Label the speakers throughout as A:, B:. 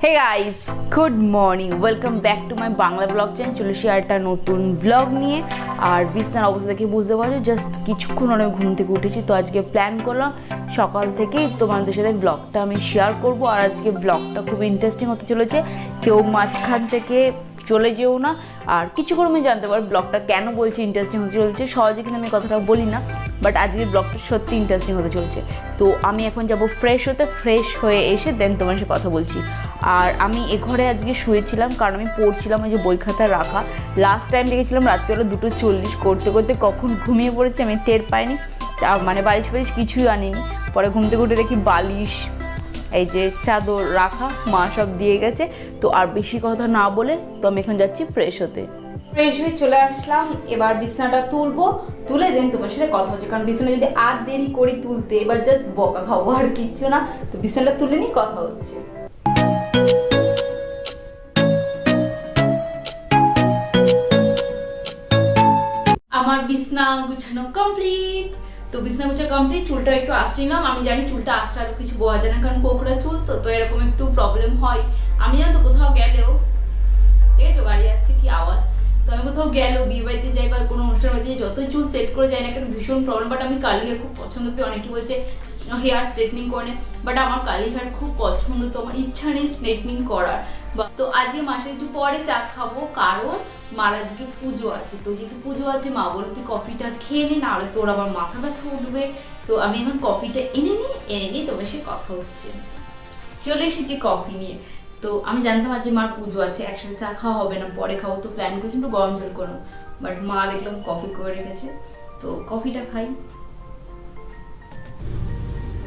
A: Hey guys, good morning, welcome back to my Bangla blog channel. চলে এসে একটা নতুন ব্লগ নিয়ে। আর বিছানার অবস্থা দেখে বুঝতে পারছো, জাস্ট কিছুক্ষণ অনেক ঘুম থেকে উঠেছি। তো আজকে প্ল্যান করলাম সকাল থেকেই তোমাদের সাথে ব্লগটা আমি শেয়ার করব। আর আজকে ব্লগটা খুব ইন্টারেস্টিং হতে চলেছে, কেউ মাঝখান থেকে চলে যেও না। আর কিছু করে আমি জানতে পারো ব্লগটা কেন বলছি ইন্টারেস্টিং হতে চলছে। সহজে কিন্তু আমি কথাটা বলি না, বাট আজকের ব্লগটা সত্যি ইন্টারেস্টিং হতে চলছে। তো আমি এখন যাব ফ্রেশ হতে, ফ্রেশ হয়ে এসে দেন তোমার সাথে কথা বলছি। আর আমি এ ঘরে আজকে শুয়েছিলাম, কারণ আমি পড়ছিলাম ওই যে বই খাতা রাখা। লাস্ট টাইম দেখেছিলাম রাত্রিবেলা 2:40 করতে করতে কখন ঘুমিয়ে পড়েছি আমি টের পাইনি। মানে বালিশ ফালিশ কিছুই আনিনি। পরে ঘুম থেকে উঠে দেখি বালিশ, এই যে চাদর রাখা, মা সব দিয়ে গেছে। তো আর বেশি কথা না বলে তো আমি এখন যাচ্ছি ফ্রেশ হতে। ফ্রেশ হয়ে চলে আসলাম, এবার বিছানাটা তুলবো, তুলে দেন তোমার সাথে কথা হচ্ছে। কারণ বিছানা যদি আর দেরি করি তুলতে, এবার জাস্ট বকা খাবো আর কিচ্ছু না। তো বিছানাটা তুলে নিই, কথা হচ্ছে। আমার বিছনা গুছানো কমপ্লিট। তো বিছনা গুছানো কমপ্লিট, চুলটা একটু আঁচড়িলাম। আমি জানি চুলটা আঁচড়া আর কিছু বোঝা যায় না, কারণ কোকড়া চুল তো এরকম একটু প্রবলেম হয়। আমি জানি তো কোথাও গেলেও, দেখেছো গাড়ি যাচ্ছে কি আওয়াজ, তো আমি কোথাও গেলেও বিয়ে বাড়িতে যাই বা কোনো অনুষ্ঠান বাড়িতে যাই, যতই চুল সেট করে যায় না কেন ভীষণ প্রবলেম। বাট আমি কার্লি হেয়ার খুব পছন্দ করি। অনেকে বলছে হেয়ার স্ট্রেটনিং করে, বাট আমার কার্লি হেয়ার খুব পছন্দ। তো আমার ইচ্ছা নেই স্ট্রেটনিং করার। তো আজকে মাসে একটু পরে চা খাবো, কারণ মার আজকে পুজো আছে। তো যেহেতু পুজো আছে, মা বলো তুই কফিটা খেয়ে নে, না হলে তোর আবার মাথা ব্যথা উঠবে। তো আমি এখন কফিটা এনে নিই তোমার সে কথা হচ্ছে। চলে এসেছি কফি নিয়ে। তো আমি জানতাম আজকে মার পুজো আছে, একসাথে চা খাওয়া হবে না, পরে খাবো। তো প্ল্যান করেছি একটু গরম জল করবো, বাট মা দেখলাম কফি করে রেখেছে। তো কফিটা খাই,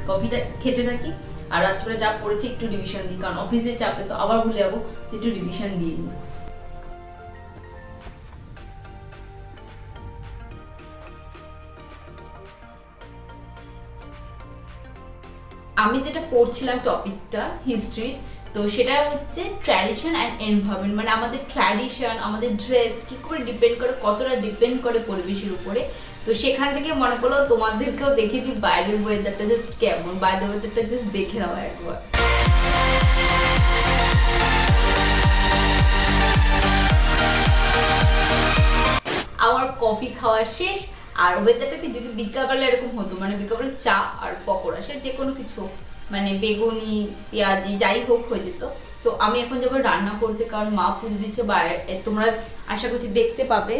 A: কফিটা খেতে থাকি। আর রাত্রে যা পড়েছে একটু রিভিশন দিই, কারণ অফিসে চাপে তো আবার ভুলে যাবো, একটু রিভিশন দিয়ে নিই। আমি যেটা পড়ছিলাম টপিকটা হিস্ট্রি, তো সেটা হচ্ছে ট্র্যাডিশন অ্যান্ড এনভায়রনমেন্ট। মানে আমাদের ট্র্যাডিশন, আমাদের ড্রেস কি করে ডিপেন্ড করে, কতটা ডিপেন্ড করে পরিবেশের উপরে। তো সেখান থেকে মনে করলো তোমাদেরকেও দেখে দিই বাইরের ওয়েদারটা জাস্ট কেমন, বাইরের ওয়েদারটা জাস্ট দেখে নাও একবার। আমার কফি খাওয়া শেষ। আর ওয়েদারটাকে যদি বিকালবেলা এরকম হতো, মানে বিকালবেলা চা আর পকোড়া, সে যে কোনো কিছু, মানে বেগুনি পেঁয়াজি যাই হোক হয়ে যেত। তো আমি এখন যাবো রান্না করতে, কারণ মা পুজো দিচ্ছে বাইরে। তোমরা আশা করছি দেখতে পাবে,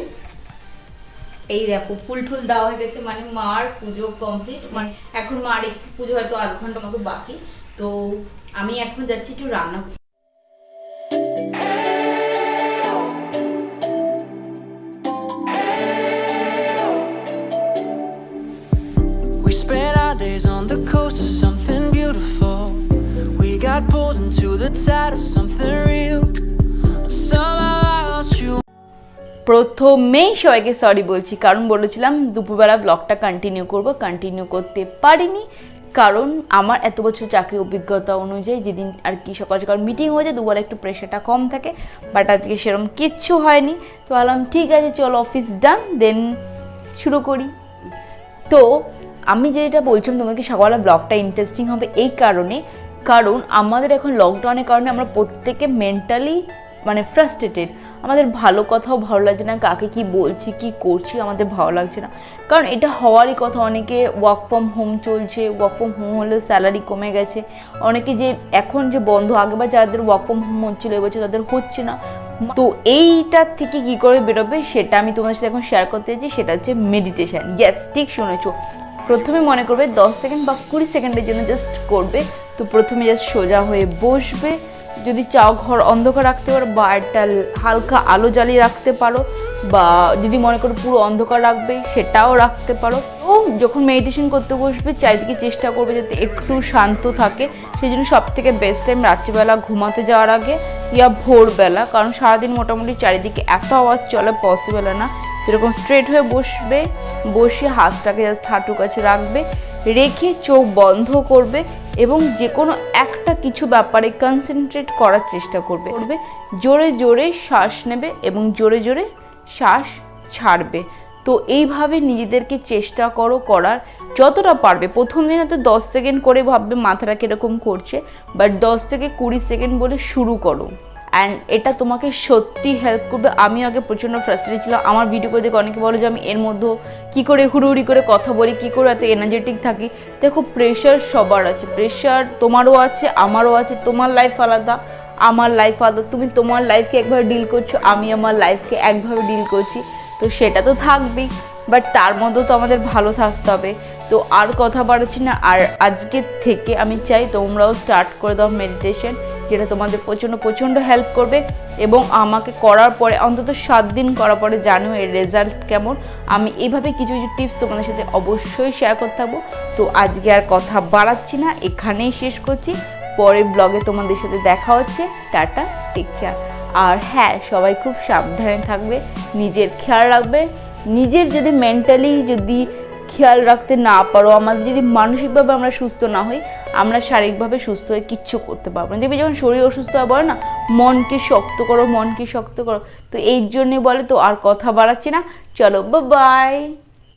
A: এই দেখো ফুল টুল দেওয়া হয়ে গেছে, মানে মার পুজো কমপ্লিট। মানে এখন মার একটু পুজো হয়তো আধ ঘন্টা মতো বাকি। তো আমি এখন যাচ্ছি একটু রান্না।
B: Spent our days on the coast of something beautiful. We got pulled into the tide of something real. But somehow I lost you.
A: প্রথমেই সবাইকে সরি বলছি, কারণ বলেছিলাম দুপুরবেলা ব্লগটা কন্টিনিউ করতে পারিনি। কারণ আমার এত বছর চাকরি অভিজ্ঞতা অনুযায়ী যেদিন আর কি সকাল সকাল মিটিং হয়ে যায়, দুপুরে একটু প্রেশারটা কম থাকে। বাট আজকে সেরকম কিচ্ছু হয়নি। তো বললাম ঠিক আছে চলো অফিস ডান, দেন শুরু করি। তো আমি যেটা বলছিলাম তোমাকে সকালবেলা ব্লগটা ইন্টারেস্টিং হবে এই কারণে, কারণ আমাদের এখন লকডাউনের কারণে আমরা প্রত্যেকে মেন্টালি মানে ফ্রাস্ট্রেটেড। আমাদের ভালো কথাও ভালো লাগছে না, কাকে কি বলছি কি করছি আমাদের ভালো লাগছে না। কারণ এটা হওয়ারই কথা। অনেকে ওয়ার্ক ফ্রম হোম চলছে, ওয়ার্ক ফ্রম হোম হলেও স্যালারি কমে গেছে। অনেকে যে এখন যে বন্ধ, আগে বা যাদের ওয়ার্ক ফ্রম হোম হচ্ছিলো এবছর তাদের হচ্ছে না। তো এইটার থেকে কি করে বেরোবে সেটা আমি তোমাদের সাথে এখন শেয়ার করতে চাইছি। সেটা হচ্ছে মেডিটেশন। ইয়েস, ঠিক শুনেছো। প্রথমে মনে করবে 10 সেকেন্ড বা 20 সেকেন্ডের জন্য জাস্ট করবে। তো প্রথমে জাস্ট সোজা হয়ে বসবে। যদি চাও ঘর অন্ধকার রাখতে পারো, বা একটা হালকা আলো জ্বালিয়ে রাখতে পারো, বা যদি মনে করো পুরো অন্ধকার রাখবে সেটাও রাখতে পারো। তো যখন মেডিটেশন করতে বসবে চারিদিকে চেষ্টা করবে যাতে একটু শান্ত থাকে। সেই জন্য সবথেকে বেস্ট টাইম রাত্রিবেলা ঘুমাতে যাওয়ার আগে ইয়া ভোরবেলা, কারণ সারাদিন মোটামুটি চারিদিকে এত আওয়াজ চলে, পসিবল না। যেরকম স্ট্রেট হয়ে বসবে, বসে হাতটাকে জাস্ট হাঁটু কাছে রাখবে, রেখে চোখ বন্ধ করবে এবং যে কোনো একটা কিছু ব্যাপারে কনসেন্ট্রেট করার চেষ্টা করবে। জোরে জোরে শ্বাস নেবে এবং জোরে জোরে শ্বাস ছাড়বে। তো এইভাবে নিজেদেরকে চেষ্টা করো করার, যতটা পারবে। প্রথম দিনে তো 10 সেকেন্ড করে ভাববে মাথাটা কীরকম করছে, বাট 10 থেকে 20 সেকেন্ড বলে শুরু করো। অ্যান্ড এটা তোমাকে সত্যি হেল্প করবে। আমি আগে প্রচণ্ড ফ্রাস্ট্রেটেড ছিলাম, আমার ভিডিও করে দেখে অনেকে বলে যে আমি এর মধ্যে কী করে হুড়ুহুড়ি করে কথা বলি, কী করে এত এনার্জেটিক থাকি। দেখো, প্রেশার সবার আছে, প্রেশার তোমারও আছে, আমারও আছে। তোমার লাইফ আলাদা, আমার লাইফ আলাদা। তুমি তোমার লাইফকে একভাবে ডিল করছো, আমি আমার লাইফকে একভাবে ডিল করছি, তো সেটা তো থাকবেই। বাট তার মধ্যেও তো আমাদের ভালো থাকতে হবে। তো আর কথা বাড়াচ্ছি না, আর আজকের থেকে আমি চাই তোমরাও স্টার্ট করে দাও মেডিটেশন, যেটা তোমাদের প্রচণ্ড হেল্প করবে। এবং আমাকে করার পরে অন্তত 7 দিন করার পরে জানো এর রেজাল্ট কেমন। আমি এইভাবে কিছু কিছু টিপস তোমাদের সাথে অবশ্যই শেয়ার করতে থাকবো। তো আজকে আর কথা বাড়াচ্ছি না, এখানেই শেষ করছি। পরের ব্লগে তোমাদের সাথে দেখা হচ্ছে। Tata, take care. আর হ্যাঁ, সবাই খুব সাবধানে থাকবে, নিজের খেয়াল রাখবে। নিজের যদি মেন্টালি যদি খেয়াল রাখতে না পারো, আমাদের যদি মানসিকভাবে আমরা সুস্থ না হই, আমরা শারীরিকভাবে সুস্থ হয়ে কিচ্ছু করতে পারবো না। দেখবি যখন শরীর অসুস্থ হয় বলে না, মনকে শক্ত করো, মনকে শক্ত করো। তো এই জন্যে বলে। তো আর কথা বাড়াচ্ছি না, চলো বাই।